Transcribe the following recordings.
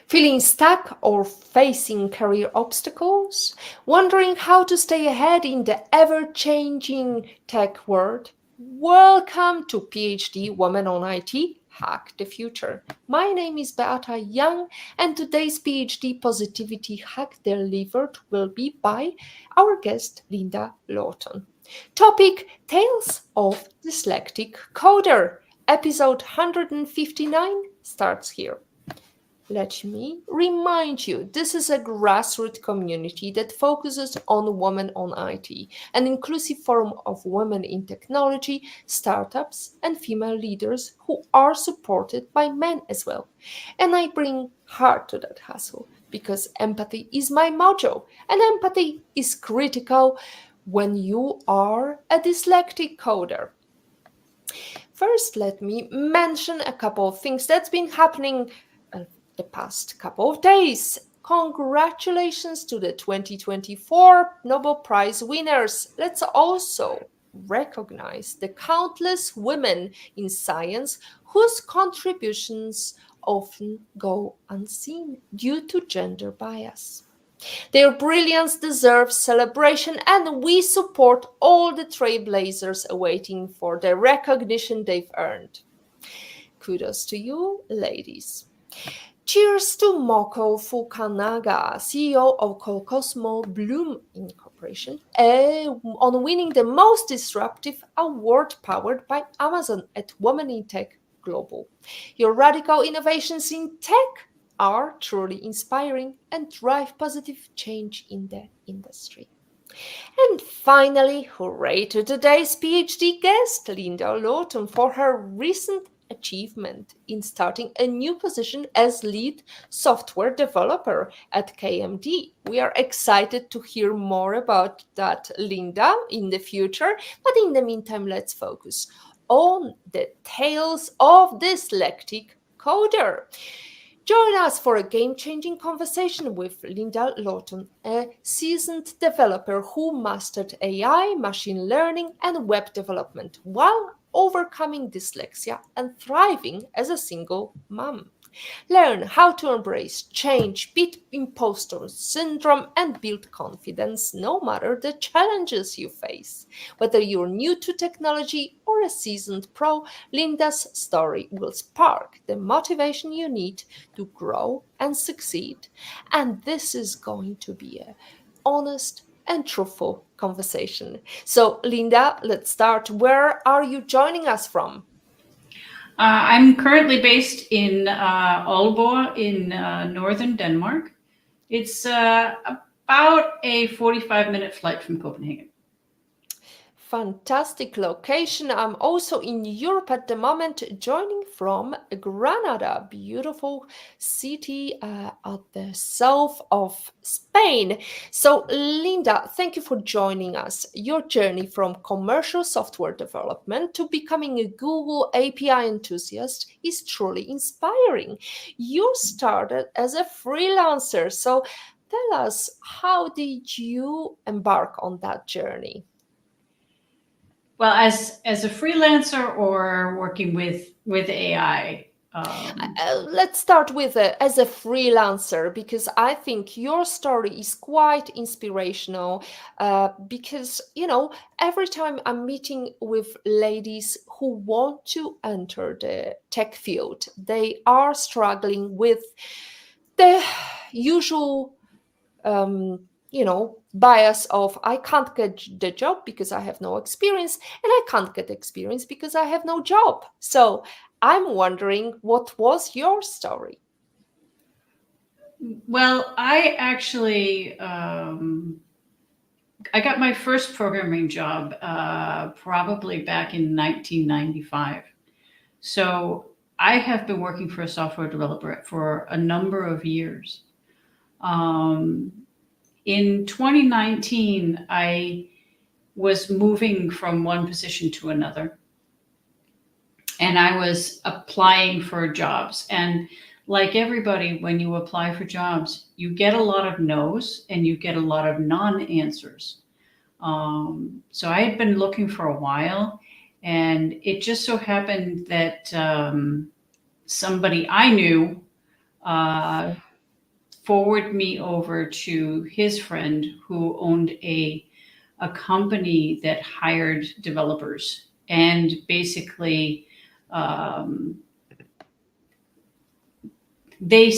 Feeling stuck or facing career obstacles? Wondering how to stay ahead in the ever-changing tech world? Welcome to PhD Women on IT Hack the Future. My name is Beata Young, and today's PhD Positivity Hack delivered will be by our guest Linda Lawton. Topic: Tales of Dyslectic Coder. Episode 159 starts here. Let me remind you, this is a grassroots community that focuses on women on IT, an inclusive forum of women in technology, startups, and female leaders who are supported by men as well. And I bring heart to that hustle because empathy is my motto, and empathy is critical when you are a dyslectic coder. First, let me mention a couple of things that's been happening the past couple of days. Congratulations to the 2024 Nobel Prize winners. Let's also recognize the countless women in science whose contributions often go unseen due to gender bias. Their brilliance deserves celebration, and we support all the trailblazers awaiting for the recognition they've earned. Kudos to you, ladies. Cheers to Moko Fukanaga, CEO of Cosmo Bloom Incorporation, on winning the most disruptive award powered by Amazon at Women in Tech Global. Your radical innovations in tech are truly inspiring and drive positive change in the industry. And finally, hooray to today's PhD guest, Linda Lawton, for her recent achievement in starting a new position as lead software developer at KMD. We are excited to hear more about that, Linda, in the future. But in the meantime, let's focus on the tales of dyslectic coder. Join us for a game-changing conversation with Linda Lawton, a seasoned developer who mastered AI, machine learning, and web development while overcoming dyslexia and thriving as a single mom. Learn how to embrace change, beat imposter syndrome, and build confidence no matter the challenges you face. Whether you're new to technology or a seasoned pro, Linda's story will spark the motivation you need to grow and succeed. And this is going to be an honest and truthful conversation. So, Linda, let's start. Where are you joining us from? I'm currently based in Aalborg in northern Denmark. It's about a 45-minute flight from Copenhagen. Fantastic location. I'm also in Europe at the moment, joining from Granada, beautiful city at the south of Spain. So, Linda, thank you for joining us. Your journey from commercial software development to becoming a Google API enthusiast is truly inspiring. You started as a freelancer, so tell us, how did you embark on that journey? Well, as a freelancer or working with AI. Let's start with as a freelancer, because I think your story is quite inspirational. Because every time I'm meeting with ladies who want to enter the tech field, they are struggling with the usual bias of I can't get the job because I have no experience, and I can't get experience because I have no job. So I'm wondering, what was your story? Well, I actually I got my first programming job probably back in 1995. So I have been working for a software developer for a number of years. In 2019, I was moving from one position to another, and I was applying for jobs. And like everybody, when you apply for jobs, you get a lot of no's and you get a lot of non-answers. So I had been looking for a while, and it just so happened that somebody I knew forward me over to his friend who owned a company that hired developers and basically um, they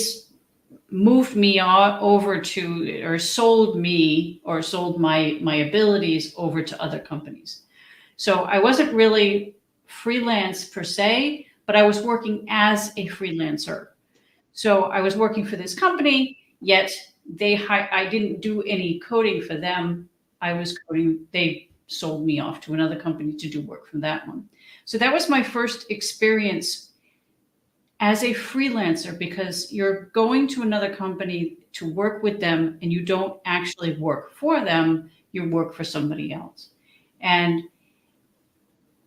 moved me over to, or sold me, or sold my abilities over to other companies. So I wasn't really freelance per se, but I was working as a freelancer. So I was working for this company, yet I didn't do any coding for them. I was coding, they sold me off to another company to do work for that one. So that was my first experience as a freelancer, because you're going to another company to work with them and you don't actually work for them, you work for somebody else. And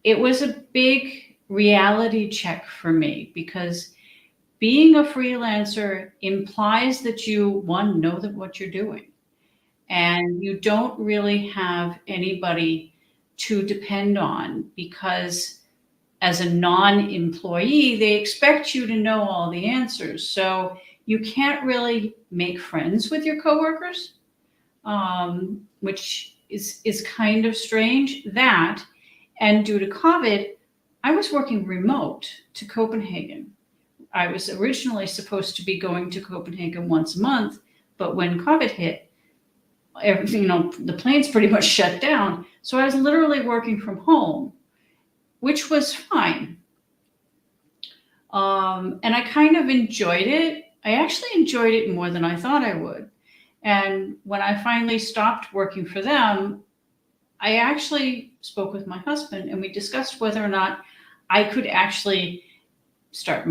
it was a big reality check for me, because being a freelancer implies that you, one, know that what you're doing, and you don't really have anybody to depend on, because as a non-employee, they expect you to know all the answers. So you can't really make friends with your coworkers, which is kind of strange. That, and due to COVID, I was working remote to Copenhagen. I was originally supposed to be going to Copenhagen once a month, but when COVID hit, everything, the planes pretty much shut down. So I was literally working from home, which was fine. And I kind of enjoyed it. I actually enjoyed it more than I thought I would. And when I finally stopped working for them, I actually spoke with my husband and we discussed whether or not I could actually start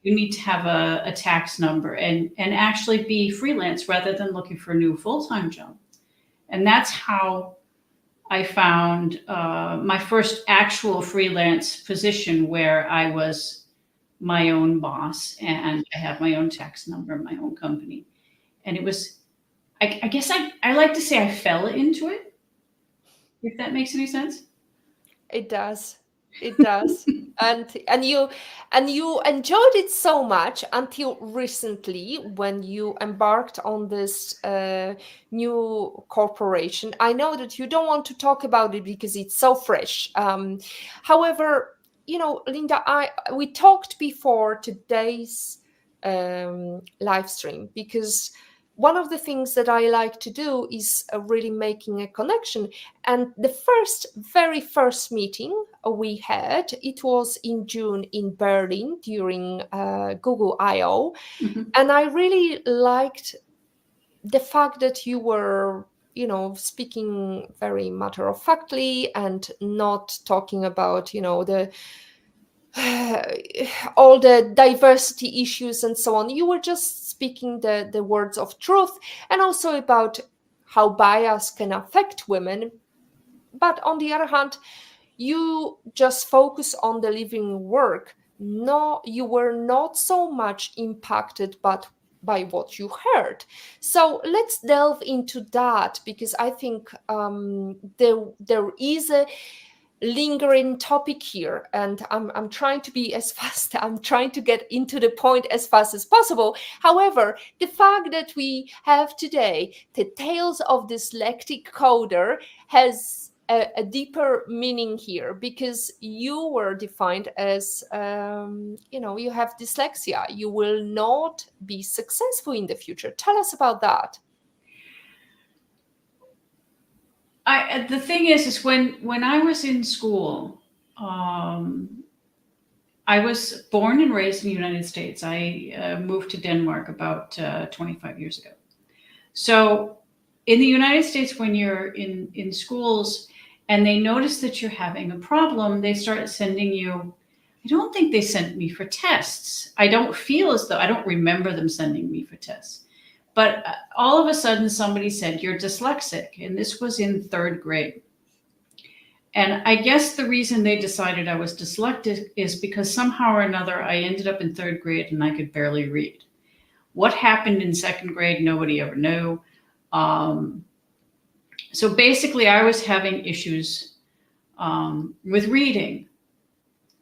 you need to have a tax number and actually be freelance rather than looking for a new full-time job. And that's how I found my first actual freelance position, where I was my own boss and I have my own tax number, my own company. And it was, I guess I like to say I fell into it, if that makes any sense. It does. It does. And you enjoyed it so much until recently when you embarked on this new corporation. I know that you don't want to talk about it because it's so fresh. However, Linda, I we talked before today's live stream because one of the things that I like to do is really making a connection. And the very first meeting we had, it was in June in Berlin during Google I/O, Mhm. and I really liked the fact that you were, speaking very matter of factly and not talking about, the all the diversity issues and so on. You were just speaking the words of truth, and also about how bias can affect women. But on the other hand, you just focus on the living work. No, you were not so much impacted but by what you heard. So let's delve into that, because I think there is a lingering topic here, and I'm trying to be as fast, I'm trying to get into the point as fast as possible. However, the fact that we have today the tales of dyslectic coder has a deeper meaning here, because you were defined as you have dyslexia. You will not be successful in the future. Tell us about that. The thing is when I was in school, um, I was born and raised in the United States. I moved to Denmark about 25 years ago. So in the United States, when you're in schools and they notice that you're having a problem, they start sending you. I don't think they sent me for tests. I don't feel as though, I don't remember them sending me for tests. But all of a sudden, somebody said, "You're dyslexic." And this was in third grade. And I guess the reason they decided I was dyslexic is because somehow or another I ended up in third grade and I could barely read. What happened in second grade, nobody ever knew. Um, so basically, I was having issues with reading.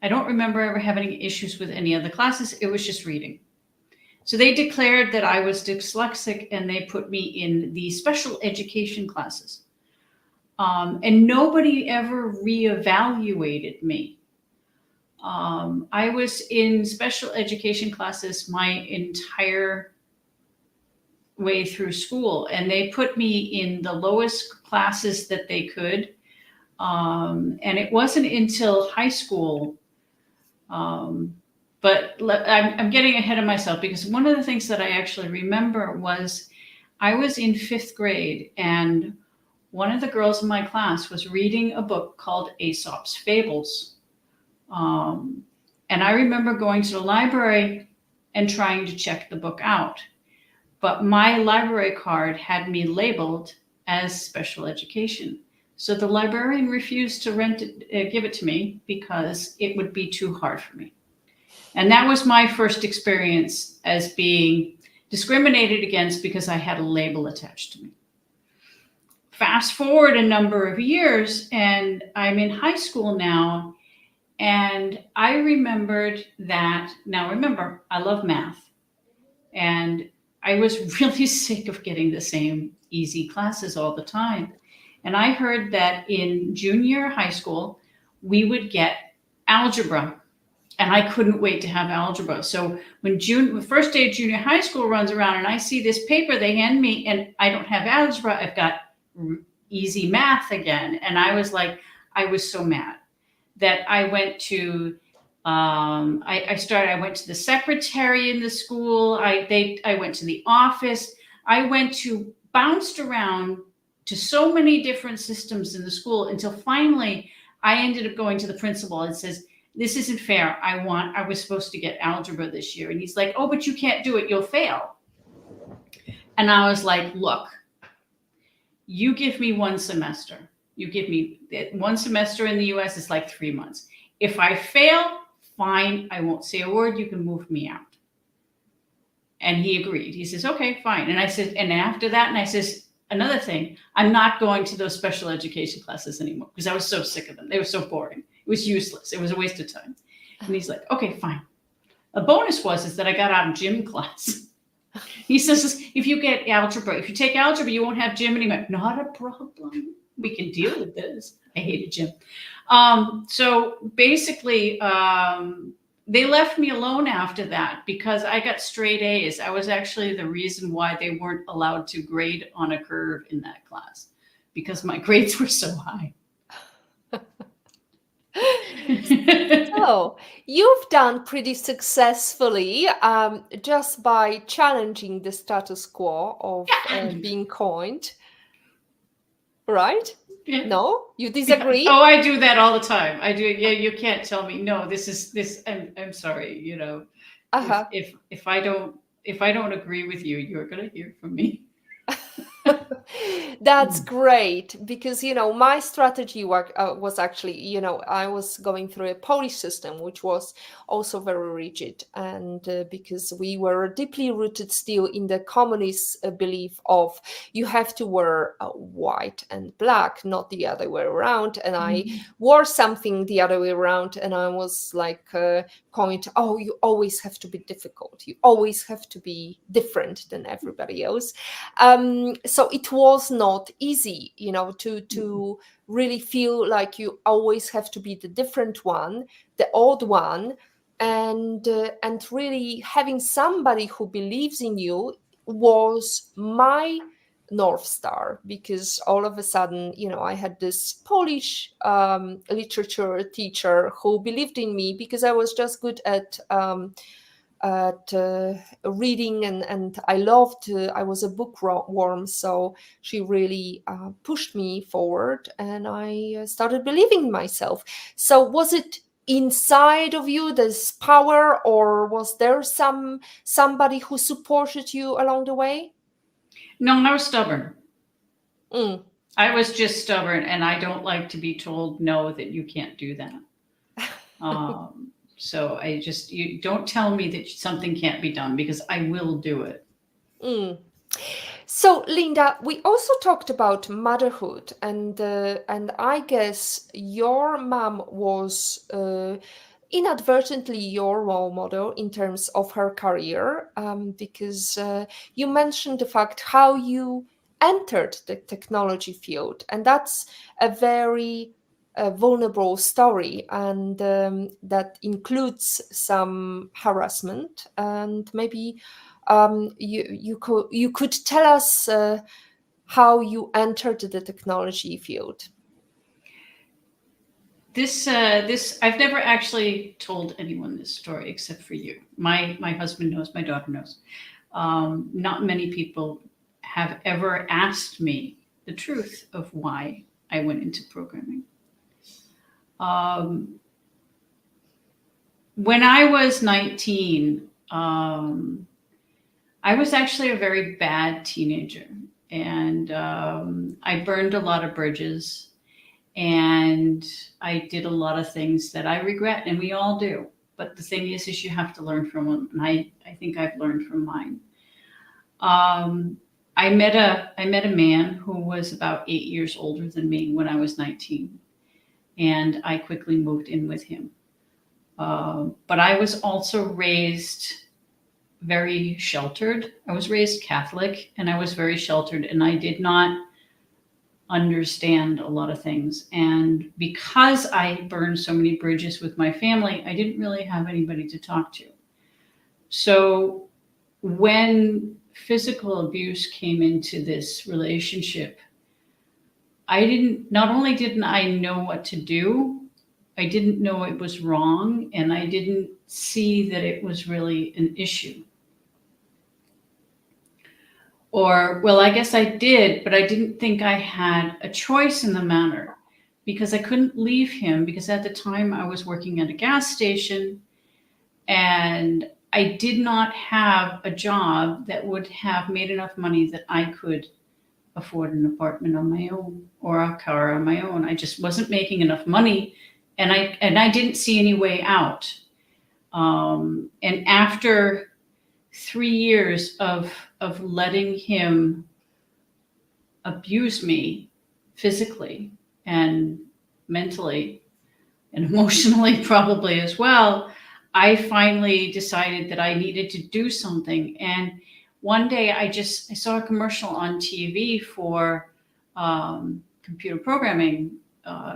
I don't remember ever having issues with any other classes. It was just reading. So they declared that I was dyslexic and they put me in the special education classes. And nobody ever reevaluated me. I was in special education classes my entire way through school, and they put me in the lowest classes that they could. And it wasn't until high school, um, but I'm getting ahead of myself because one of the things that I actually remember was I was in fifth grade, and one of the girls in my class was reading a book called Aesop's Fables. Um, and I remember going to the library and trying to check the book out. But my library card had me labeled as special education. So the librarian refused to give it to me because it would be too hard for me. And that was my first experience as being discriminated against because I had a label attached to me. Fast forward a number of years, and I'm in high school now. And I remembered that, now remember, I love math. And I was really sick of getting the same easy classes all the time. And I heard that in junior high school, we would get algebra. And I couldn't wait to have algebra. So when the first day of junior high school runs around and I see this paper they hand me and I don't have algebra, I've got easy math again. And I was like, I was so mad that I went to I went to the secretary in the school. I went to the office. I went to bounced around to so many different systems in the school until finally I ended up going to the principal and says, "This isn't fair. I was supposed to get algebra this year." And he's like, "Oh, but you can't do it. You'll fail." And I was like, "Look, you give me one semester. You give me one semester in the US is like 3 months. If I fail, fine, I won't say a word, you can move me out." And he agreed. He says, "Okay, fine." And I said, and after that, and I says, another thing, I'm not going to those special education classes anymore because I was so sick of them. They were so boring. It was useless. It was a waste of time. And he's like, "Okay, fine." A bonus is that I got out of gym class. He says, if you take algebra, you won't have gym anymore. Not a problem. We can deal with this. I hated gym. So basically, they left me alone after that because I got straight A's. I was actually the reason why they weren't allowed to grade on a curve in that class because my grades were so high. So you've done pretty successfully just by challenging the status quo of being coined, right? Yeah. No, you disagree? Oh, I do that all the time. I do. Yeah, you can't tell me no. I'm sorry. You know, Uh-huh. if I don't agree with you, you're gonna hear from me. That's great because my strategy was actually I was going through a Polish system which was also very rigid, and because we were deeply rooted still in the communist belief of you have to wear white and black, not the other way around. And I wore something the other way around, and I was like comment, "Oh, you always have to be difficult, you always have to be different than everybody else." So it was not easy, to really feel like you always have to be the different one, the odd one, and really having somebody who believes in you was my North Star, because all of a sudden, I had this Polish literature teacher who believed in me because I was just good at reading, and I was a bookworm, so she really pushed me forward, and I started believing in myself. So was it inside of you, this power, or was there somebody who supported you along the way? No, I was stubborn. Mm. I was just stubborn, and I don't like to be told no, that you can't do that. So you don't tell me that something can't be done because I will do it. Mm. So, Linda, we also talked about motherhood, and I guess your mom was inadvertently your role model in terms of her career, because you mentioned the fact how you entered the technology field, and that's a very vulnerable story, and that includes some harassment. And maybe you could tell us how you entered the technology field. This I've never actually told anyone this story except for you. My husband knows, my daughter knows. Not many people have ever asked me the truth of why I went into programming. Um, when I was 19, I was actually a very bad teenager, and I burned a lot of bridges, and I did a lot of things that I regret, and we all do. But the thing is you have to learn from them, and I think I've learned from mine. Um, I met a man who was about 8 years older than me when I was 19, and I quickly moved in with him. But I was also raised very sheltered. I was raised Catholic, and I was very sheltered, and I did not understand a lot of things. And because I burned so many bridges with my family, I didn't really have anybody to talk to. So when physical abuse came into this relationship, not only didn't I know what to do, I didn't know it was wrong, and I didn't see that it was really an issue. Or, well, I guess I did, but I didn't think I had a choice in the matter because I couldn't leave him, because at the time I was working at a gas station and I did not have a job that would have made enough money that I could afford an apartment on my own or a car on my own. I just wasn't making enough money, and I didn't see any way out. And after 3 years of letting him abuse me physically and mentally and emotionally probably as well, I finally decided that I needed to do something. And one day I saw a commercial on TV for computer programming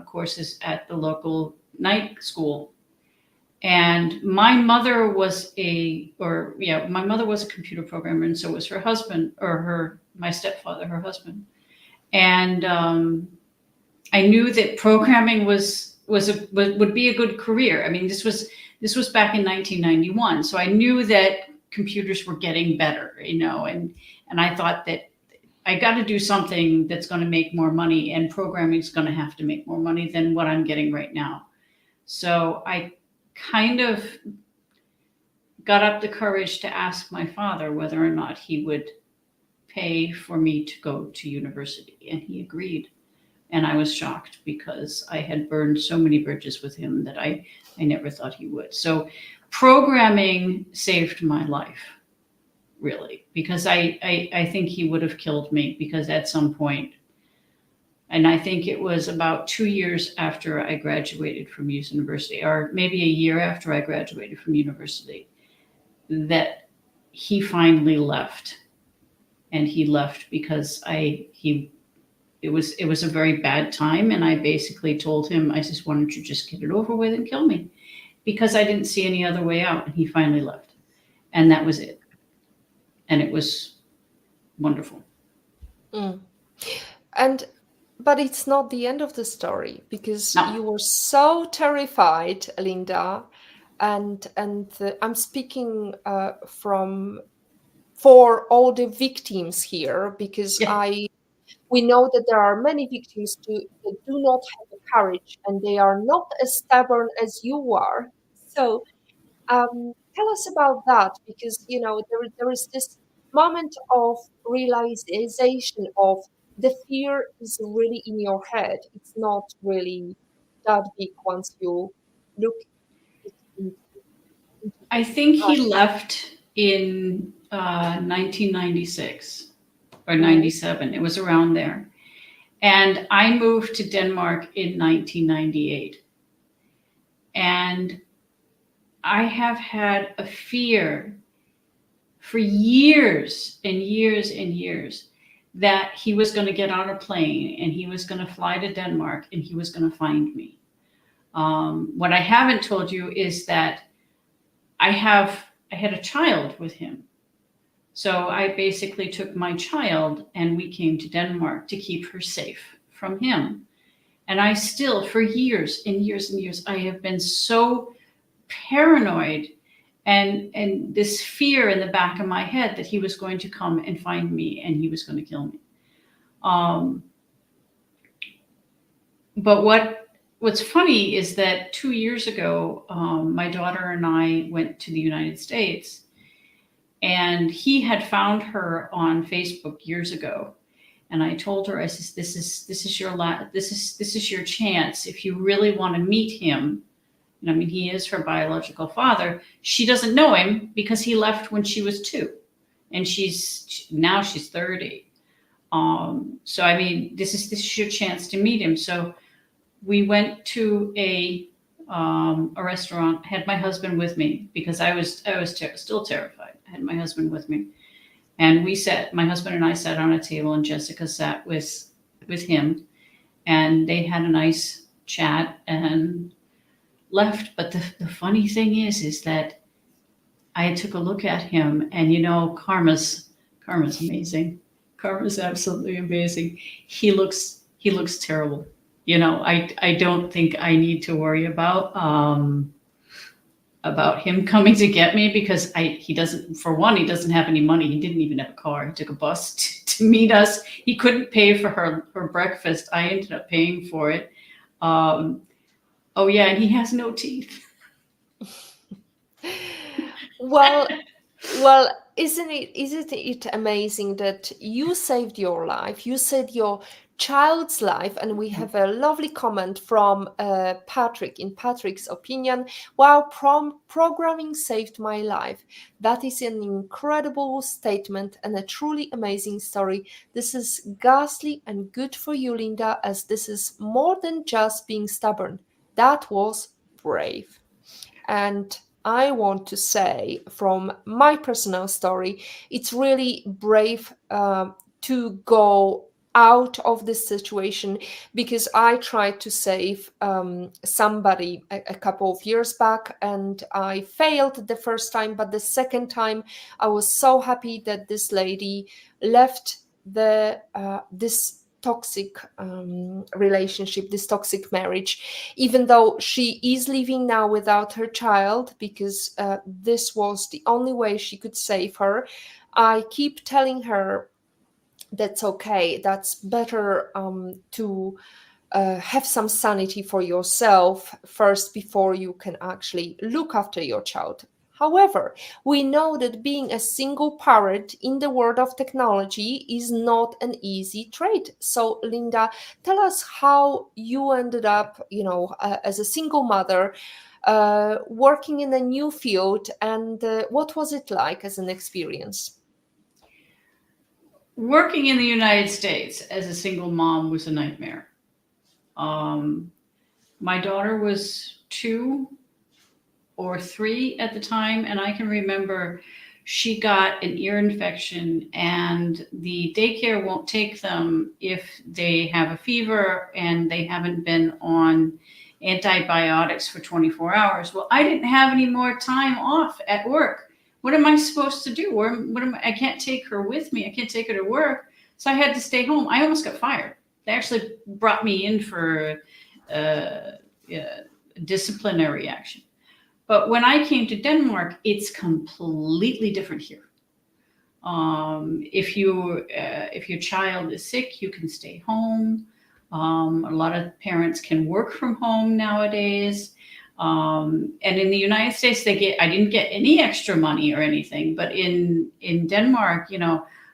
courses at the local night school. And my mother was my mother was a computer programmer, and so was her husband, or my stepfather, her husband. And I knew that programming would be a good career. I mean, this was back in 1991, so I knew that computers were getting better, and I thought that I got to do something that's going to make more money, and programming is going to have to make more money than what I'm getting right now. So I kind of got up the courage to ask my father whether or not he would pay for me to go to university, and he agreed. And I was shocked because I had burned so many bridges with him that I never thought he would. So programming saved my life, really, because I think he would have killed me, because at some point, and I think it was about 2 years after I graduated from university, or maybe a year after I graduated from university, that he finally left. And he left because it was a very bad time, and I basically told him, I said, why don't you just get it over with and kill me? Because I didn't see any other way out, and he finally left. And that was it. And it was wonderful. Mm. But it's not the end of the story, because No. you were so terrified, Linda, and I'm speaking for all the victims here, because Yeah. we know that there are many victims that do not have the courage, and they are not as stubborn as you are. So tell us about that, because there is this moment of realization of the fear is really in your head. It's not really that big once you look it into I think he left in 1996 or Mhm. 97. It was around there. And I moved to Denmark in 1998. And I have had a fear for years and years and years that he was going to get on a plane and he was going to fly to Denmark and he was going to find me. What I haven't told you is that I had a child with him. So I basically took my child and we came to Denmark to keep her safe from him. And I still, for years and years and years, I have been so paranoid and this fear in the back of my head that he was going to come and find me and he was going to kill me. Um, but what's funny is that 2 years ago, my daughter and I went to the United States, and he had found her on Facebook years ago. And I told her, I says, this is your this is your chance if you really want to meet him. And I mean, he is her biological father. She doesn't know him because he left when she was 2, and she's 30. So I mean, this is your chance to meet him. So we went to a restaurant. Had my husband with me because I was still terrified. I had my husband with me, and my husband and I sat on a table, and Jessica sat with him, and they had a nice chat and left. But the funny thing is that I took a look at him, and karma's amazing. Karma's absolutely amazing. He looks terrible. I don't think I need to worry about him coming to get me because he doesn't, for one, he doesn't have any money. He didn't even have a car. He took a bus to meet us. He couldn't pay for her breakfast. I ended up paying for it. Oh yeah, and he has no teeth. Well, well, isn't it amazing that you saved your life, you saved your child's life, and we have a lovely comment from Patrick. In Patrick's opinion, wow, programming saved my life. That is an incredible statement and a truly amazing story. This is ghastly and good for you, Linda, as this is more than just being stubborn. That was brave. And I want to say, from my personal story, it's really brave to go out of this situation, because I tried to save somebody a couple of years back, and I failed the first time, but the second time I was so happy that this lady left this toxic relationship, this toxic marriage, even though she is living now without her child, because this was the only way she could save her. I keep telling her that's okay, that's better to have some sanity for yourself first before you can actually look after your child. However, we know that being a single parent in the world of technology is not an easy trait. So, Linda, tell us how you ended up, as a single mother, working in a new field, and what was it like as an experience? Working in the United States as a single mom was a nightmare. Um, my daughter was 2 or 3 at the time, and I can remember she got an ear infection, and the daycare won't take them if they have a fever and they haven't been on antibiotics for 24 hours. Well, I didn't have any more time off at work. What am I supposed to do? I can't take her with me. I can't take her to work. So I had to stay home. I almost got fired. They actually brought me in for disciplinary action. But when I came to Denmark, it's completely different here. If your child is sick, you can stay home. A lot of parents can work from home nowadays. And in the United States, I didn't get any extra money or anything, but in Denmark,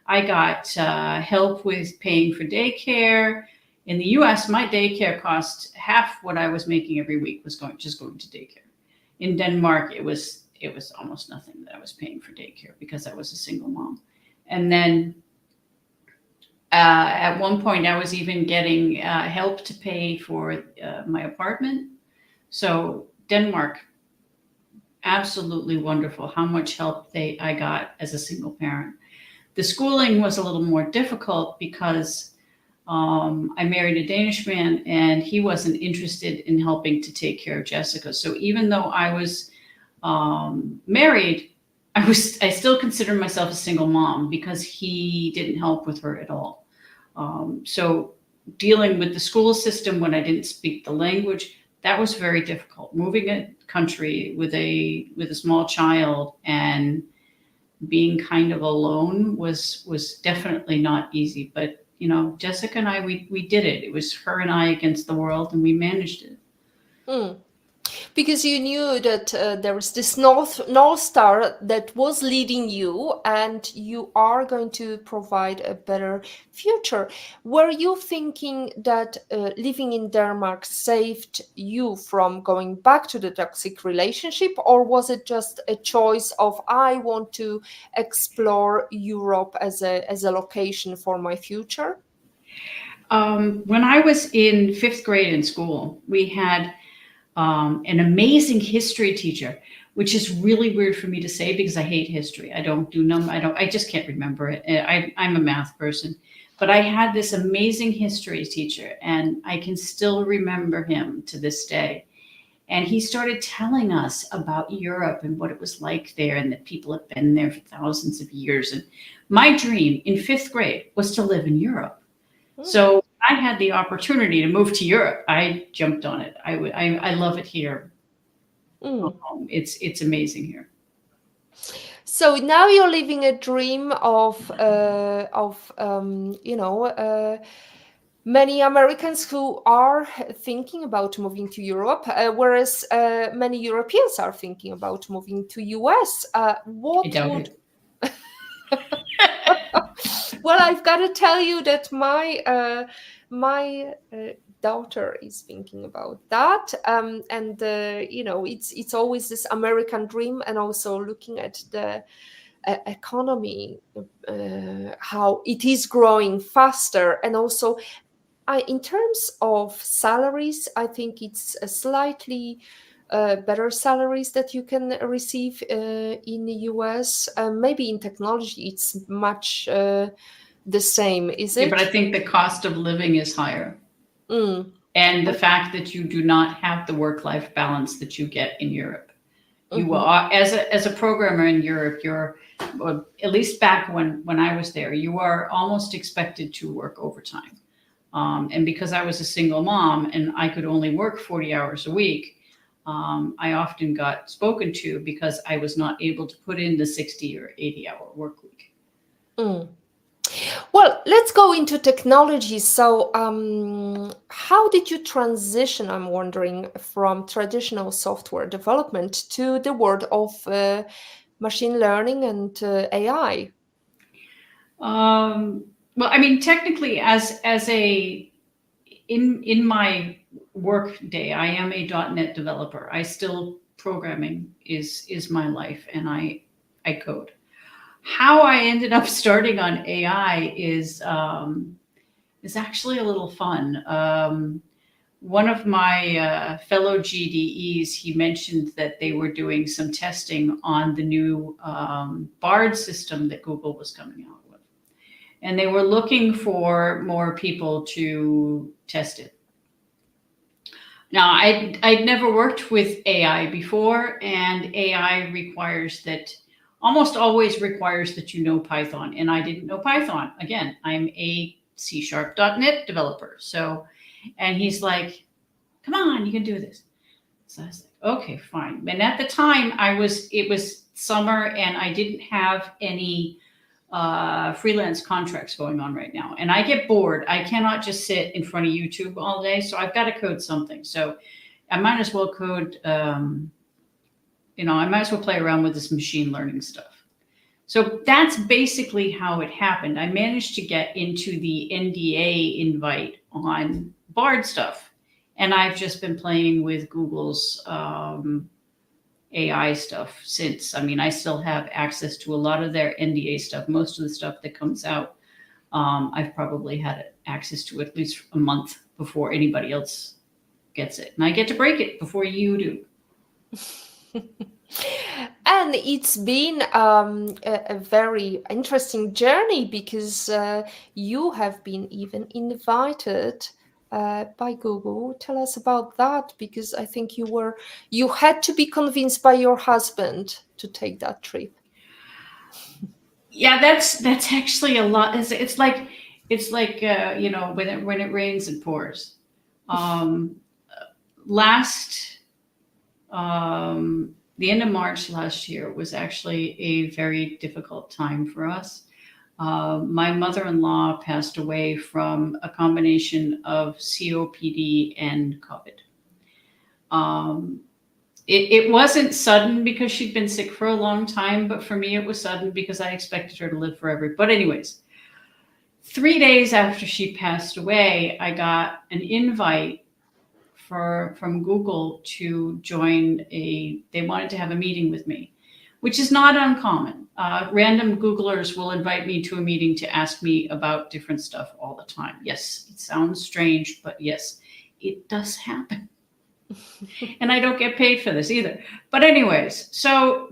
I got help with paying for daycare. In the US, my daycare cost half what I was making every week was going to daycare. In Denmark, it was almost nothing that I was paying for daycare because I was a single mom. And then at one point, I was even getting help to pay for my apartment. So Denmark absolutely wonderful how much help I got as a single parent. The schooling was a little more difficult because I married a Danish man and he wasn't interested in helping to take care of Jessica. So even though I was married, I still considered myself a single mom because he didn't help with her at all. So dealing with the school system when I didn't speak the language, that was very difficult. Moving a country with a small child and being kind of alone was definitely not easy. But Jessica and I, we did it. It was her and I against the world, and we managed it. Mm. Because you knew that there was this north star that was leading you, and you are going to provide a better future. Were you thinking that living in Denmark saved you from going back to the toxic relationship, or was it just a choice of I want to explore Europe as a location for my future? When I was in fifth grade in school, we had an amazing history teacher, which is really weird for me to say because I hate history. I don't do I just can't remember it. I'm a math person, but I had this amazing history teacher and I can still remember him to this day. And he started telling us about Europe and what it was like there and that people have been there for thousands of years. And my dream in fifth grade was to live in Europe. So I had the opportunity to move to Europe. I jumped on it. I love it here. It's amazing here. So now you're living a dream of many Americans who are thinking about moving to Europe, whereas many Europeans are thinking about moving to US. I What doubt would it. Well, I've got to tell you that my daughter is thinking about that, and it's always this American dream, and also looking at the economy, how it is growing faster, and also in terms of salaries, I think it's a slightly better salaries that you can receive in the US. Maybe in technology, it's much the same, is Yeah, but I it? think the cost of living is higher. Mm. And the fact that you do not have the work-life balance that you get in Europe. You Mm-hmm. are, as a programmer in Europe, you're, or at least back when I was there, you are almost expected to work overtime. And because I was a single mom and I could only work 40 hours a week, I often got spoken to because I was not able to put in the 60 or 80-hour work week. Mm. Well, let's go into technology. So, how did you transition, I'm wondering, from traditional software development to the world of machine learning and AI? Well, I mean, technically, as a in my work day, I am a .NET developer. I still programming is my life, and I code. How I ended up starting on AI is actually a little fun. One of my fellow GDEs, he mentioned that they were doing some testing on the new Bard system that Google was coming out with. And they were looking for more people to test it. Now, I'd never worked with AI before, and AI almost always requires that you know Python, and I didn't know Python. Again, I'm a C#.NET developer. So, and he's like, come on, you can do this. So I was like, okay, fine. And at the time it was summer and I didn't have any freelance contracts going on right now. And I get bored. I cannot just sit in front of YouTube all day. So I've got to code something. So I might as well code, I might as well play around with this machine learning stuff. So that's basically how it happened. I managed to get into the NDA invite on Bard stuff. And I've just been playing with Google's AI stuff since. I mean, I still have access to a lot of their NDA stuff. Most of the stuff that comes out, I've probably had access to at least a month before anybody else gets it. And I get to break it before you do. And it's been a very interesting journey because you have been even invited by Google. Tell us about that because I think you had to be convinced by your husband to take that trip. Yeah, that's actually a lot. It's like when it rains it pours. Um, last the end of March last year was actually a very difficult time for us. My mother-in-law passed away from a combination of COPD and COVID. Um, it wasn't sudden because she'd been sick for a long time, but for me it was sudden because I expected her to live forever. But anyways, 3 days after she passed away, I got an invite from Google to join a. They wanted to have a meeting with me, which is not uncommon. Random Googlers will invite me to a meeting to ask me about different stuff all the time. Yes, it sounds strange, but yes, it does happen. And I don't get paid for this either. But anyways,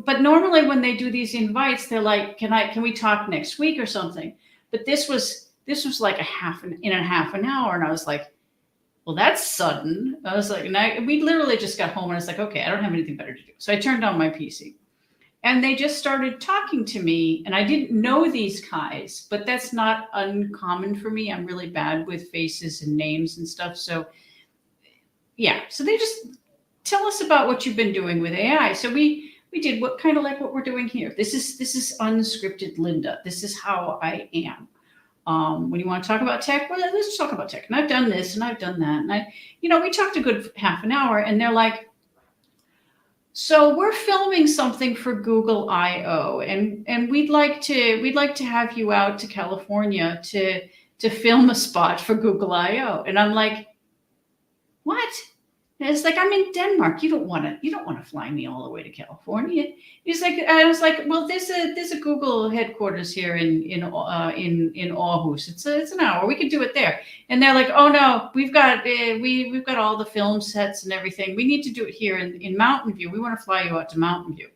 but normally when they do these invites, they're like, can we talk next week or something? But this was like a half an hour, and I was like, well, that's sudden. I was like, we literally just got home, and I was like, okay, I don't have anything better to do. So I turned on my PC, and they just started talking to me, and I didn't know these guys, but that's not uncommon for me. I'm really bad with faces and names and stuff. So yeah, so they just tell us about what you've been doing with AI. So we did what kind of like what we're doing here. This is unscripted Linda. This is how I am. When you want to talk about tech, well, let's talk about tech. And I've done this and I've done that. And we talked a good half an hour, and they're like, so we're filming something for Google I/O, and we'd like to have you out to California to film a spot for Google I/O. And I'm like, what? And it's like, I'm in Denmark. You don't want to fly me all the way to California. He's like, I was like, well, there's a Google headquarters here in Aarhus. It's an hour. We could do it there. And they're like, oh no, we've got all the film sets and everything. We need to do it here in Mountain View. We want to fly you out to Mountain View.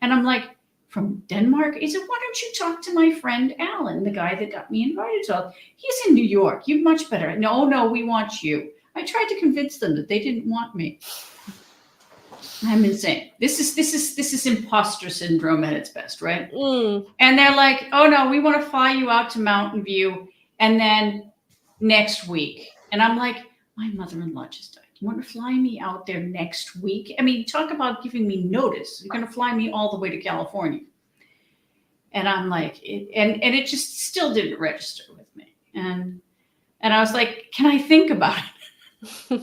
And I'm like, from Denmark? He said, why don't you talk to my friend Alan, the guy that got me invited to? He's in New York. You're much better. No, we want you. I tried to convince them that they didn't want me. I'm insane. This is imposter syndrome at its best, right? And they're like, oh no, we want to fly you out to Mountain View and then next week. And I'm like, my mother-in-law just died. You want to fly me out there next week? I mean, talk about giving me notice. You're going to fly me all the way to California. And I'm like, and it just still didn't register with me. And I was like, can I think about it? Can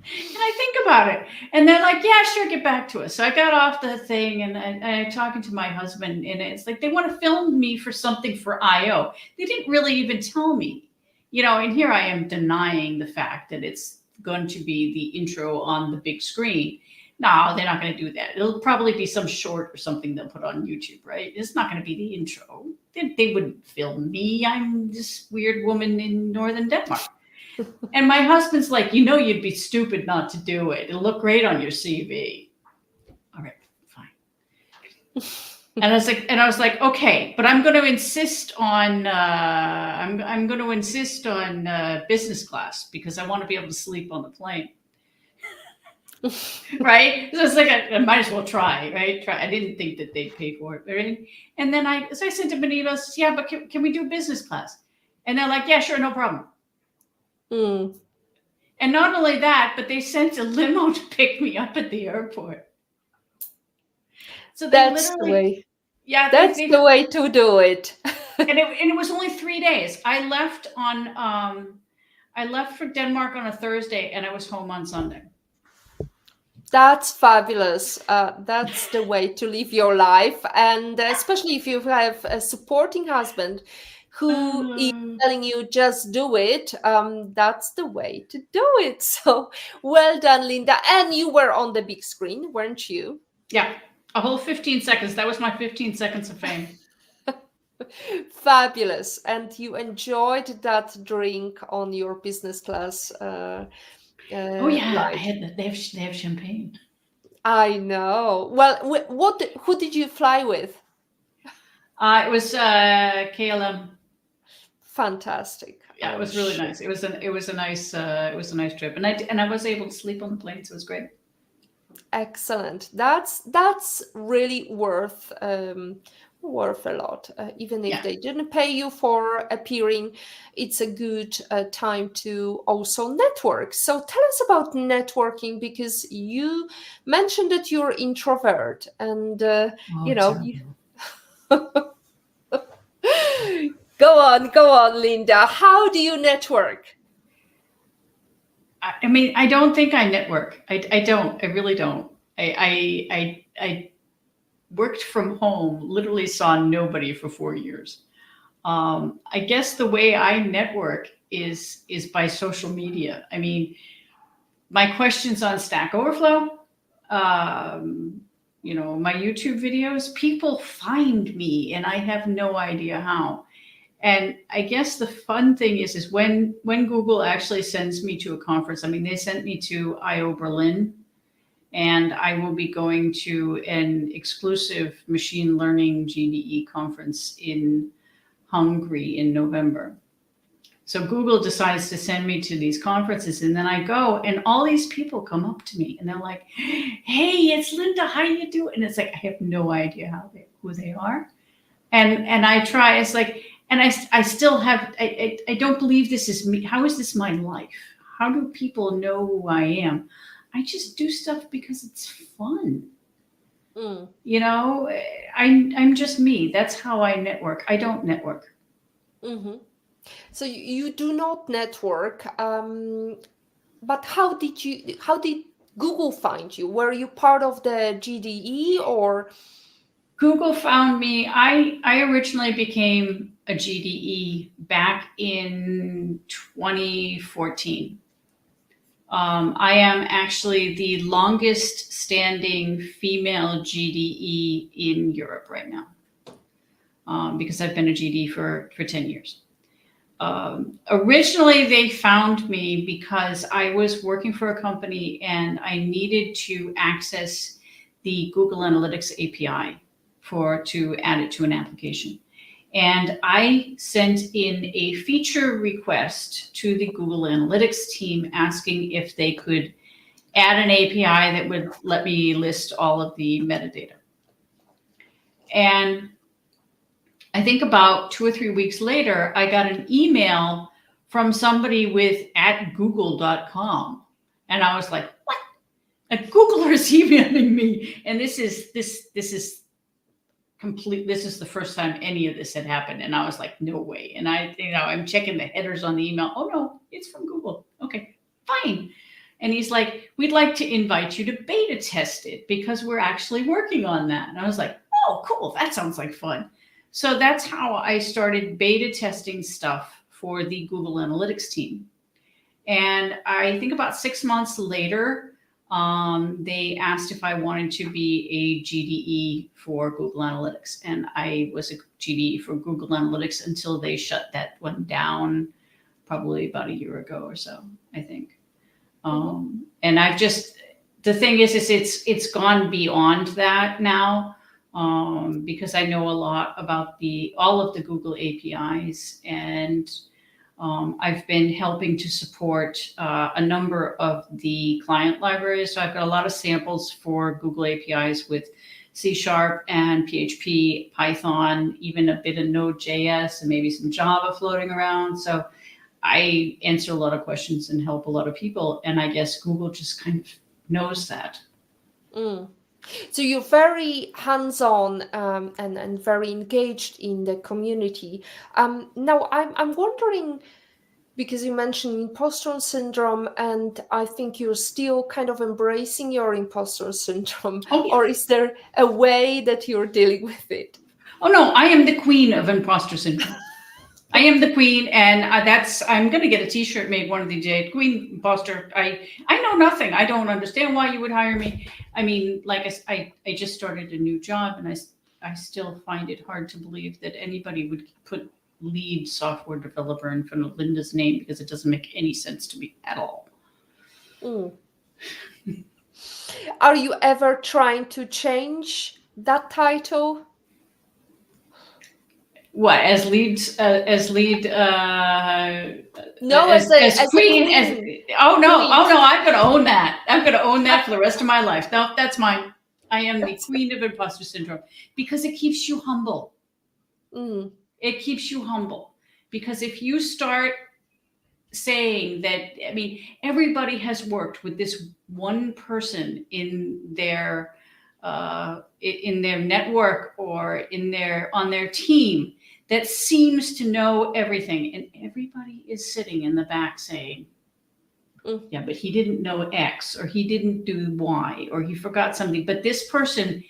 I think about it? And they're like, yeah, sure, get back to us. So I got off the thing, and I'm talking to my husband, and it's like they want to film me for something for I/O. They didn't really even tell me, and here I am denying the fact that it's going to be the intro on the big screen. No, they're not going to do that. It'll probably be some short or something they'll put on YouTube, right? It's not going to be the intro. They wouldn't film me. I'm this weird woman in northern Denmark. And my husband's like, you'd be stupid not to do it. It'll look great on your CV. All right, fine. And I was like, okay, but I'm going to insist on I'm going to insist on business class because I want to be able to sleep on the plane. Right? So it's like I might as well try, right? Try. I didn't think that they'd pay for it, right? And then I sent him an email. Says, yeah, but can we do business class? And they're like, yeah, sure, no problem. And not only that, but they sent a limo to pick me up at the airport. So that's the way. Yeah, that's the way to do it. and it was only 3 days. I left for Denmark on a Thursday, and I was home on Sunday. That's fabulous. That's the way to live your life, and especially if you have a supporting husband who is telling you just do it, that's the way to do it. So well done, Linda. And you were on the big screen, weren't you? Yeah, a whole 15 seconds. That was my 15 seconds of fame. Fabulous. And you enjoyed that drink on your business class oh yeah, they have champagne. I know. Well, who did you fly with? It was KLM. Fantastic, Yeah, it I'm was really sure. nice. It was a nice trip, and I was able to sleep on the plane, so it was great. Excellent. That's really worth a lot. Even if Yeah. they didn't pay you for appearing, it's a good time to also network. So tell us about networking because you mentioned that you're introvert, and Oh, you know you. terrible. Go on, Linda. How do you network? I mean, I don't think I network. I don't. I really don't. I worked from home. Literally saw nobody for 4 years. I guess the way I network is by social media. I mean, my questions on Stack Overflow, um, my YouTube videos, people find me, and I have no idea how. And I guess the fun thing is when Google actually sends me to a conference. I mean, they sent me to IO Berlin, and I will be going to an exclusive machine learning GDE conference in Hungary in November. So Google decides to send me to these conferences, and then I go, and all these people come up to me, and they're like, "Hey, it's Linda. How you doing?" And it's like I have no idea who they are, and I try. It's like, and I still have. I don't believe this is me. How is this my life? How do people know who I am? I just do stuff because it's fun. Mm, You know, I'm just me. That's how I network. I don't network. hmm. So you do not network. But how did Google find you? Were you part of the GDE or Google found me. I originally became a GDE back in 2014. I am actually the longest standing female GDE in Europe right now, because I've been a GDE for 10 years. Originally, they found me because I was working for a company and I needed to access the Google Analytics API to add it to an application. And I sent in a feature request to the Google Analytics team asking if they could add an API that would let me list all of the metadata. And I think about 2 or 3 weeks later, I got an email from somebody with @google.com. And I was like, what? A Googler is emailing me. And this is complete. This is the first time any of this had happened. And I was like, no way. And I'm checking the headers on the email. Oh no, it's from Google. Okay, fine. And he's like, we'd like to invite you to beta test it because we're actually working on that. And I was like, oh, cool. That sounds like fun. So that's how I started beta testing stuff for the Google Analytics team. And I think about 6 months later, they asked if I wanted to be a GDE for Google Analytics. And I was a GDE for Google Analytics until they shut that one down probably about a year ago or so, I think. Mhm. And the thing is it's gone beyond that now, because I know a lot about all of the Google APIs, and I've been helping to support a number of the client libraries. So I've got a lot of samples for Google APIs with C# and PHP, Python, even a bit of Node.js and maybe some Java floating around. So I answer a lot of questions and help a lot of people. And I guess Google just kind of knows that. Mm. So you're very hands-on and very engaged in the community. Now I'm wondering because you mentioned imposter syndrome, and I think you're still kind of embracing your imposter syndrome, Oh, yeah. or is there a way that you're dealing with it? Oh, no, I am the queen of imposter syndrome. I am the queen, and I'm going to get a T-shirt made one of these days. Queen imposter. I know nothing. I don't understand why you would hire me. I mean, like I just started a new job, and I still find it hard to believe that anybody would put lead software developer in front of Linda's name because it doesn't make any sense to me at all. Mm. Are you ever trying to change that title? What, as lead No, as a as queen, as queen. oh Queen. no, I'm gonna own that. I'm gonna own that for the rest of my life. No, that's mine. I am the queen of imposter syndrome because it keeps you humble. Mm, It keeps you humble because if you start saying that, I mean, everybody has worked with this one person in their network or in their on their team that seems to know everything, and everybody is sitting in the back saying, mm, yeah, but he didn't know X, or he didn't do Y, or he forgot something, but this person,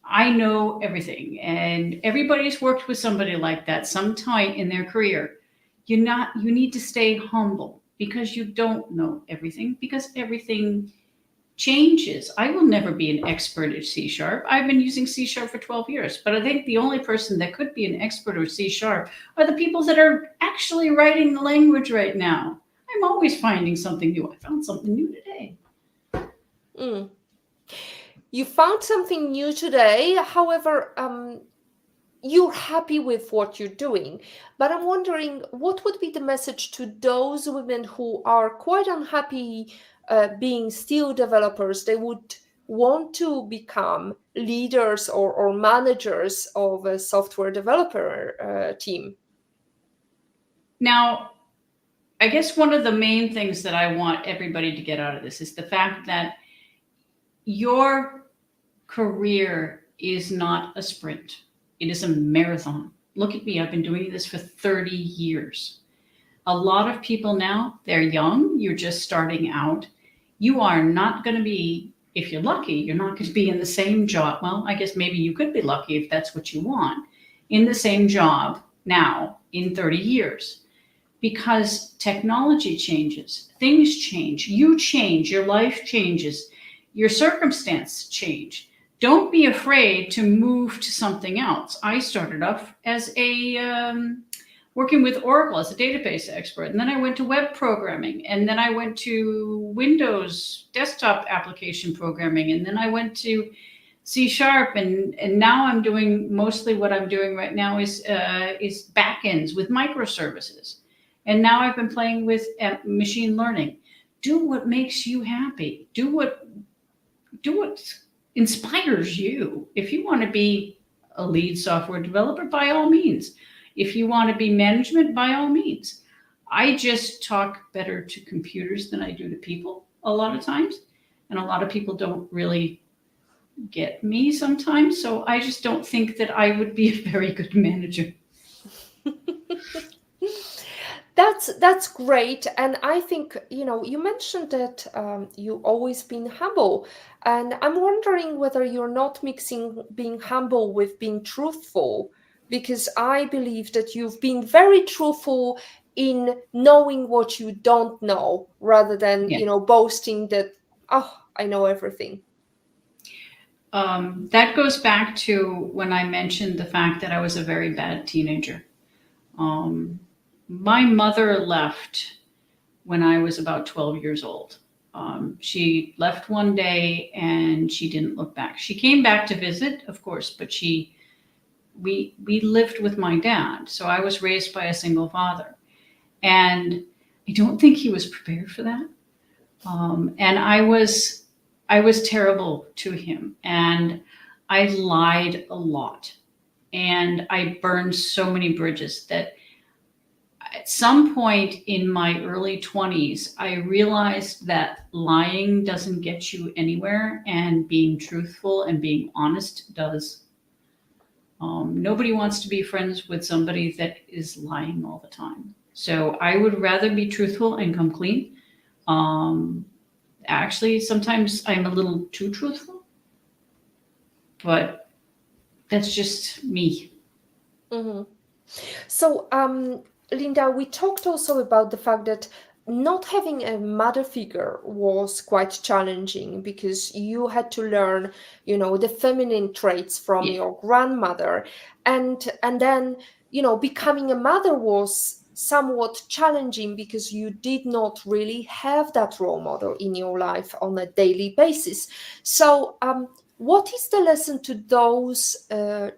I know everything. And everybody's worked with somebody like that sometime in their career. You need to stay humble because you don't know everything, because everything changes. I will never be an expert at C sharp. I've been using C sharp for 12 years, but I think the only person that could be an expert at C sharp are the people that are actually writing the language right now. I'm always finding something new. I found something new today. mm. You found something new today. However, you're happy with what you're doing. But I'm wondering what would be the message to those women who are quite unhappy being still developers? They would want to become leaders or managers of a software developer team. Now, I guess one of the main things that I want everybody to get out of this is the fact that your career is not a sprint, it is a marathon. Look at me, I've been doing this for 30 years. A lot of people now, they're young, you're just starting out. You are not going to be, if you're lucky, you're not going to be in the same job. Well, I guess maybe you could be lucky if that's what you want, in the same job now in 30 years because technology changes, things change, you change, your life changes, your circumstance change. Don't be afraid to move to something else. I started off as a working with Oracle as a database expert, and then I went to web programming, and then I went to Windows desktop application programming, and then I went to C sharp, and now I'm doing mostly what I'm doing right now is backends with microservices, and now I've been playing with machine learning. Do what makes you happy. Do what inspires you. If you want to be a lead software developer, by all means. If you want to be management, by all means. I just talk better to computers than I do to people a lot of times, and a lot of people don't really get me sometimes. So I just don't think that I would be a very good manager. That's great, and I think you mentioned that you always been humble, and I'm wondering whether you're not mixing being humble with being truthful, because I believe that you've been very truthful in knowing what you don't know, rather than Yeah. boasting that, oh, I know everything. That goes back to when I mentioned the fact that I was a very bad teenager. Um, my mother left when I was about 12 years old. She left one day and she didn't look back. She came back to visit, of course, but we lived with my dad. So I was raised by a single father. And I don't think he was prepared for that. And I was terrible to him, and I lied a lot, and I burned so many bridges that at some point in my early 20s, I realized that lying doesn't get you anywhere, and being truthful and being honest does. Nobody wants to be friends with somebody that is lying all the time. So I would rather be truthful and come clean. Um, Actually, sometimes I'm a little too truthful, but that's just me. Mhm. So, Linda, we talked also about the fact that not having a mother figure was quite challenging because you had to learn, the feminine traits from Yeah. your grandmother, and then, becoming a mother was somewhat challenging because you did not really have that role model in your life on a daily basis. So, what is the lesson to those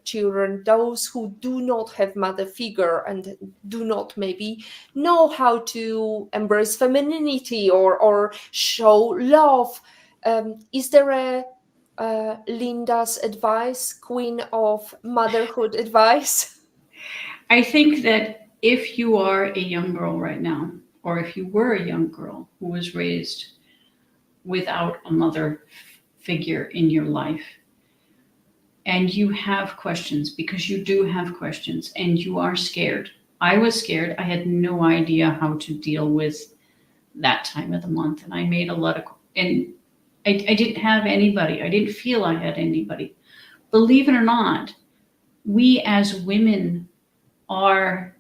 children, those who do not have mother figure and do not maybe know how to embrace femininity or show love? Is there a Linda's advice, queen of motherhood advice? I think that if you are a young girl right now, or if you were a young girl who was raised without a mother figure in your life, and you have questions, because you do have questions, and you are scared. I was scared. I had no idea how to deal with that time of the month, and I made a lot of, and I didn't have anybody. I didn't feel I had anybody. Believe it or not, we as women are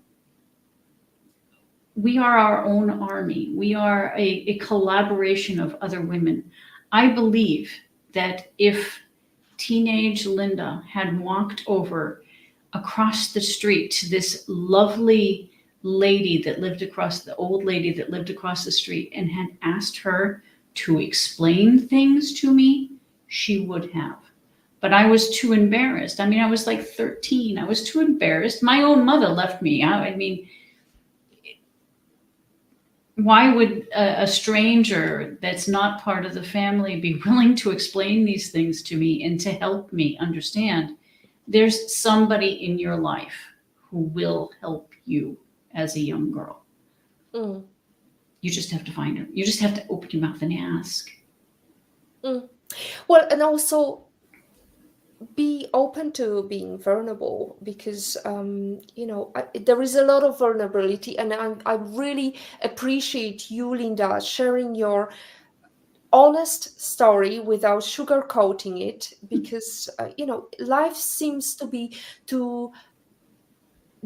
we are our own army. We are a collaboration of other women. I believe that if teenage Linda had walked over across the street to this lovely lady that lived across the old lady that lived across the street and had asked her to explain things to me, she would have. But I was too embarrassed. I mean, I was like 13. I was too embarrassed. My own mother left me. I mean, why would a stranger that's not part of the family be willing to explain these things to me and to help me understand? There's somebody in your life who will help you as a young girl. Mm, You just have to find her. You just have to open your mouth and ask. mm. Well, and also be open to being vulnerable because there is a lot of vulnerability, and I really appreciate you, Linda, sharing your honest story without sugarcoating it, because life seems to be to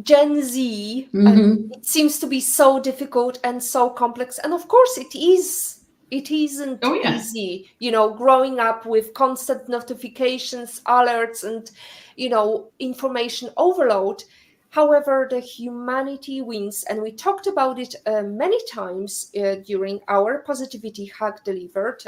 Gen Z, and Mm-hmm. it seems to be so difficult and so complex. And of course, it is. It isn't Oh, yeah. easy, growing up with constant notifications, alerts, and, information overload. However, the humanity wins. And we talked about it many times during our Positivity Hack Delivered.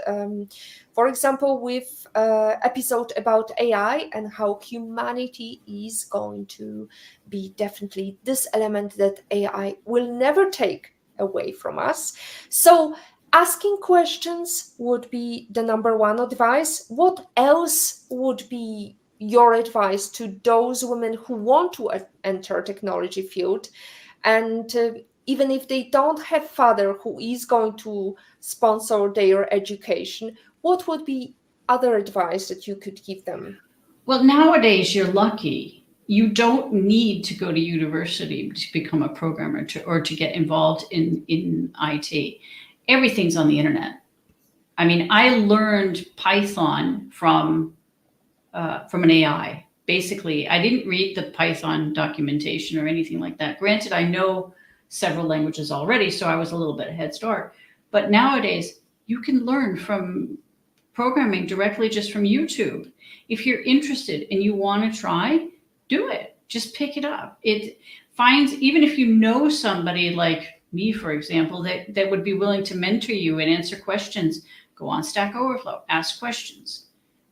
For example, with episode about AI and how humanity is going to be definitely this element that AI will never take away from us. So, asking questions would be the number one advice. What else would be your advice to those women who want to enter technology field, and even if they don't have father who is going to sponsor their education, what would be other advice that you could give them? Well, nowadays you're lucky. You don't need to go to university to become a programmer or to get involved in IT. Everything's on the internet. I mean, I learned Python from an AI. Basically, I didn't read the Python documentation or anything like that. Granted, I know several languages already, so I was a little bit head start. But nowadays, you can learn from programming directly just from YouTube. If you're interested and you want to try, do it. Just pick it up. It finds, even if you know somebody like me, for example, that would be willing to mentor you and answer questions, go on Stack Overflow, ask questions.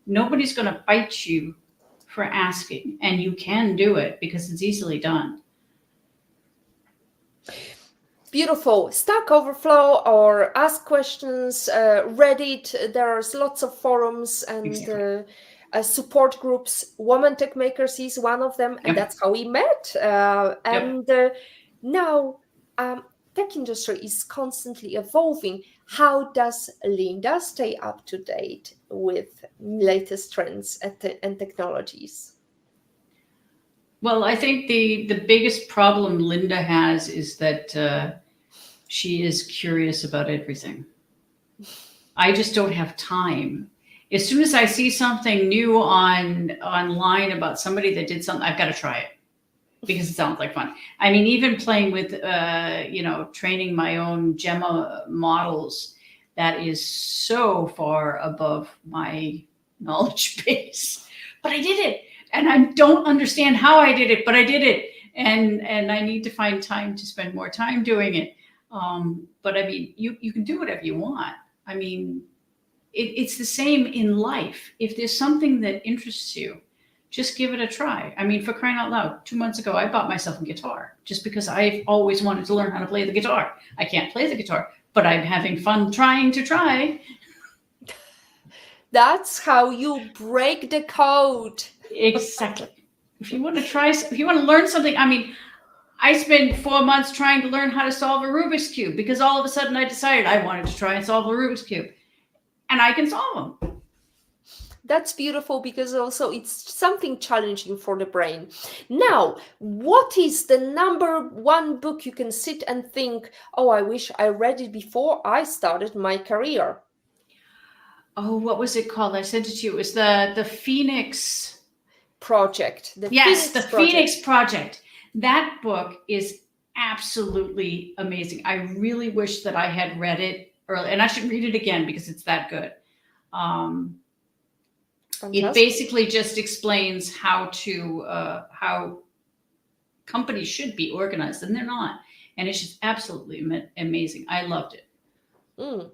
Nobody's going to fight you for asking, and you can do it because it's easily done. Beautiful. Stack Overflow or Ask Questions, Reddit. There's lots of forums and Exactly. support groups. Woman Tech Makers is one of them, and Yep. that's how we met. Yep. And now, tech industry is constantly evolving. How does Linda stay up to date with latest trends and technologies? Well, I think the biggest problem Linda has is that she is curious about everything. I just don't have time. As soon as I see something new online about somebody that did something, I've got to try it because it sounds like fun. I mean, even playing with, training my own Gemma models, that is so far above my knowledge base. But I did it, and I don't understand how I did it, but I did it. and I need to find time to spend more time doing it. But I mean, you can do whatever you want. I mean, it's the same in life. If there's something that interests you, just give it a try. I mean, for crying out loud, 2 months ago, I bought myself a guitar just because I've always wanted to learn how to play the guitar. I can't play the guitar, but I'm having fun trying to try. That's how you break the code. Exactly. If you want to try, if you want to learn something, I mean, I spent 4 months trying to learn how to solve a Rubik's Cube because all of a sudden I decided I wanted to try and solve a Rubik's Cube. And I can solve them. That's beautiful because also it's something challenging for the brain. Now, what is the number one book you can sit and think, oh, I wish I read it before I started my career? Oh, what was it called? I sent it to you. It was the Phoenix Project. Yes, the Phoenix Project. That book is absolutely amazing. I really wish that I had read it early, and I should read it again because it's that good. It basically just explains how companies should be organized, and they're not. And it's just absolutely amazing. I loved it. Mm.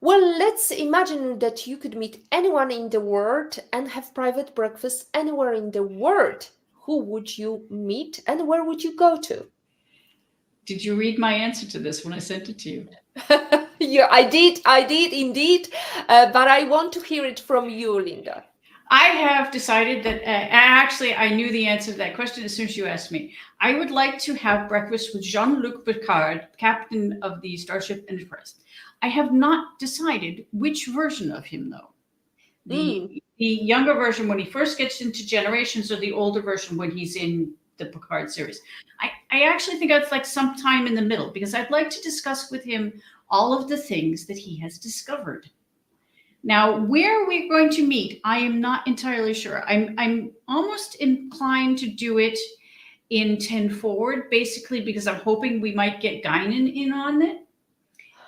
Well, let's imagine that you could meet anyone in the world and have private breakfast anywhere in the world. Who would you meet and where would you go to? Did you read my answer to this when I sent it to you? Yeah, I did indeed. But I want to hear it from you, Linda. I have decided that actually I knew the answer to that question as soon as you asked me. I would like to have breakfast with Jean-Luc Picard, captain of the Starship Enterprise. I have not decided which version of him, though. The younger version when he first gets into Generations, or the older version when he's in the Picard series. I actually think I'd like some time in the middle because I'd like to discuss with him all of the things that he has discovered. Now, where we're going to meet, I am not entirely sure. I'm almost inclined to do it in 10 Forward, basically because I'm hoping we might get Guinan in on it.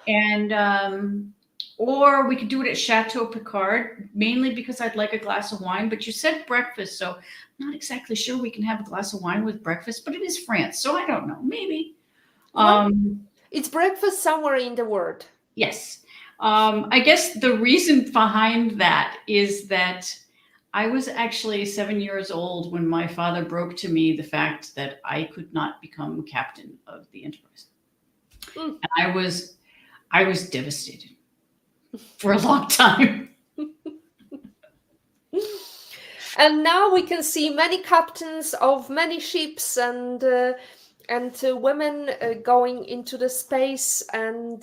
And or we could do it at Chateau Picard, mainly because I'd like a glass of wine. But you said breakfast, so I'm not exactly sure we can have a glass of wine with breakfast, but it is France, so I don't know. Maybe. It's breakfast somewhere in the world. Yes. I guess the reason behind that is that I was actually 7 years old when my father broke to me the fact that I could not become captain of the Enterprise. And I was devastated for a long time. And now we can see many captains of many ships and women going into the space and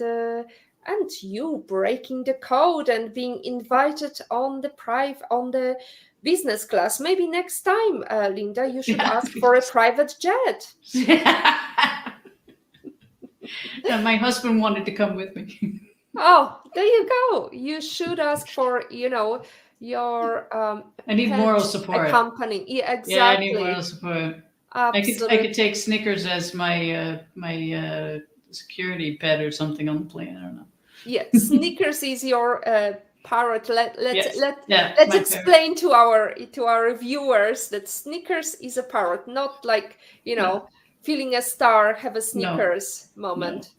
you breaking the code and being invited on the business class. Maybe next time, Linda, you should ask for a private jet. Yeah, my husband wanted to come with me. Oh, there you go. You should ask for, your I need moral support. Company. Yeah, exactly. Yeah, I need moral support. Absolutely. I could take Snickers as my security pet or something on the plane. I don't know. Yeah, Snickers is your parrot. Let's explain to our viewers that Snickers is a parrot, not like feeling a star, have a Snickers moment.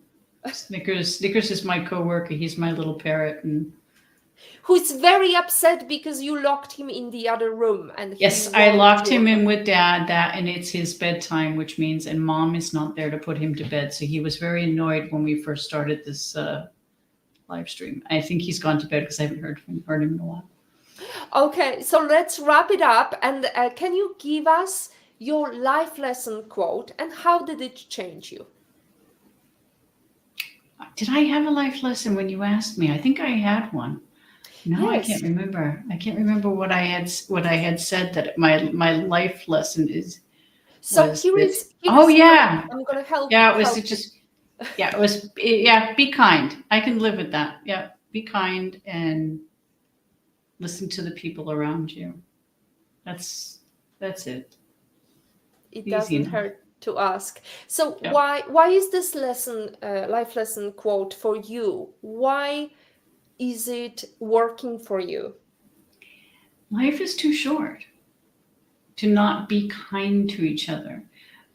No. Snickers is my coworker. He's my little parrot, and who's very upset because you locked him in the other room. And yes, I locked him in with Dad. And it's his bedtime, which means and Mom is not there to put him to bed. So he was very annoyed when we first started this live stream. I think he's gone to bed because I haven't heard him in a while. Okay, so let's wrap it up. And can you give us your life lesson quote and how did it change you? Did I have a life lesson when you asked me? I think I had one. No, yes. I can't remember. I can't remember what I had said that my life lesson is. So here is yeah. I'm gonna help. Yeah, it was just. Yeah, it was. Yeah, be kind. I can live with that. Yeah, be kind and listen to the people around you. That's it. It doesn't hurt to ask. So why is this lesson, life lesson quote for you? Why is it working for you? Life is too short to not be kind to each other.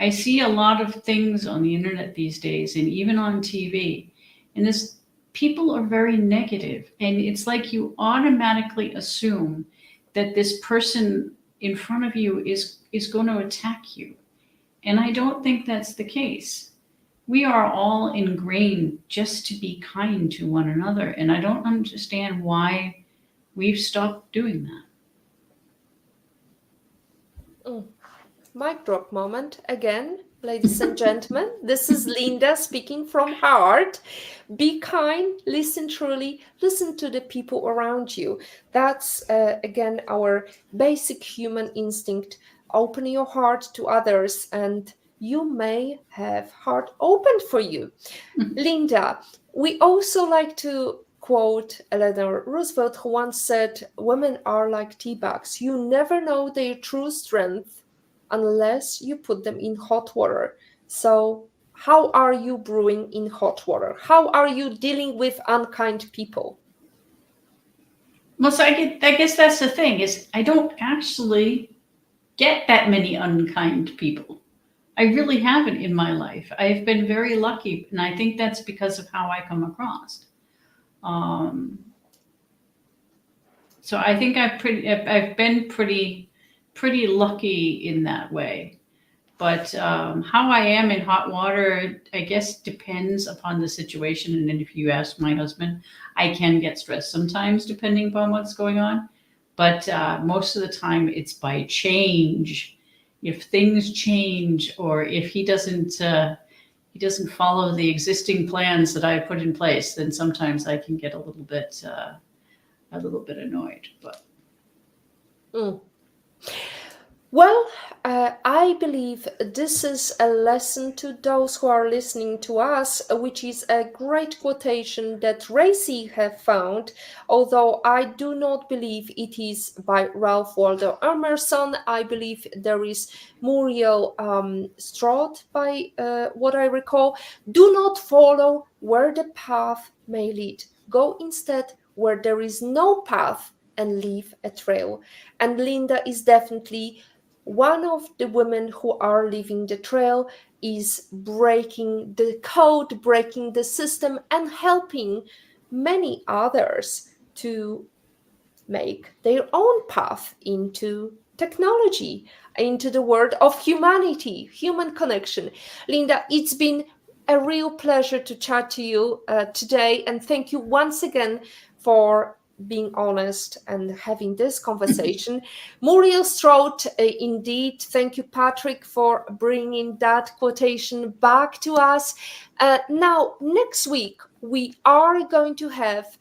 I see a lot of things on the internet these days and even on TV. And this people are very negative, and it's like you automatically assume that this person in front of you is going to attack you. And I don't think that's the case. We are all ingrained just to be kind to one another, and I don't understand why we've stopped doing that. Mm. Mic drop moment again, ladies and gentlemen. This is Linda speaking from heart. Be kind, listen truly, listen to the people around you. That's again our basic human instinct. Open your heart to others, and you may have heart opened for you. Linda, we also like to quote Eleanor Roosevelt, who once said, "Women are like tea bags. You never know their true strength unless you put them in hot water." So, how are you brewing in hot water? How are you dealing with unkind people? Well, so I guess that's the thing is I don't actually get that many unkind people. I really haven't in my life. I've been very lucky, and I think that's because of how I come across. Um, so I think I've been pretty lucky in that way. But how I am in hot water, I guess, depends upon the situation. And then if you ask my husband, I can get stressed sometimes depending upon what's going on. But most of the time, it's by change. If things change, or if he doesn't follow the existing plans that I put in place, then sometimes I can get a little bit annoyed. But Mm. Well, I believe this is a lesson to those who are listening to us, which is a great quotation that Racy have found, although I do not believe it is by Ralph Waldo Emerson. I believe there is Muriel Straught by what I recall. Do not follow where the path may lead. Go instead where there is no path and leave a trail. And Linda is definitely one of the women who are leaving the trail, is breaking the code, breaking the system, and helping many others to make their own path into technology, into the world of humanity, human connection. Linda, it's been a real pleasure to chat to you today, and thank you once again for being honest and having this conversation. Muriel Straught, indeed. Thank you, Patrick, for bringing that quotation back to us. Now, next week, we are going to have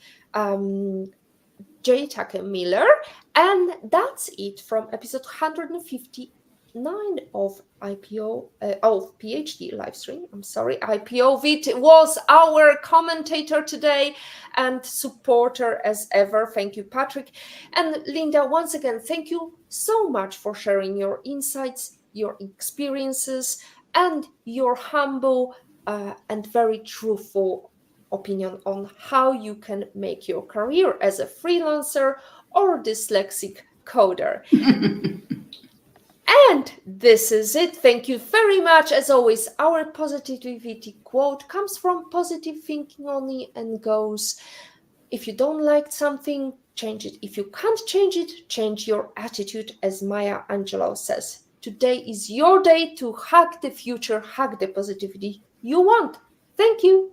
J. Tucker Miller, and that's it from episode 159 of IPO of PhD live stream. I'm sorry, IPO. Vit was our commentator today and supporter as ever. Thank you, Patrick. And Linda, once again, thank you so much for sharing your insights, your experiences, and your humble and very truthful opinion on how you can make your career as a freelancer or dyslexic coder. And this is it. Thank you very much. As always, our positivity quote comes from positive thinking only and goes, if you don't like something, change it. If you can't change it, change your attitude, as Maya Angelou says. Today is your day to hug the future, hug the positivity you want. Thank you.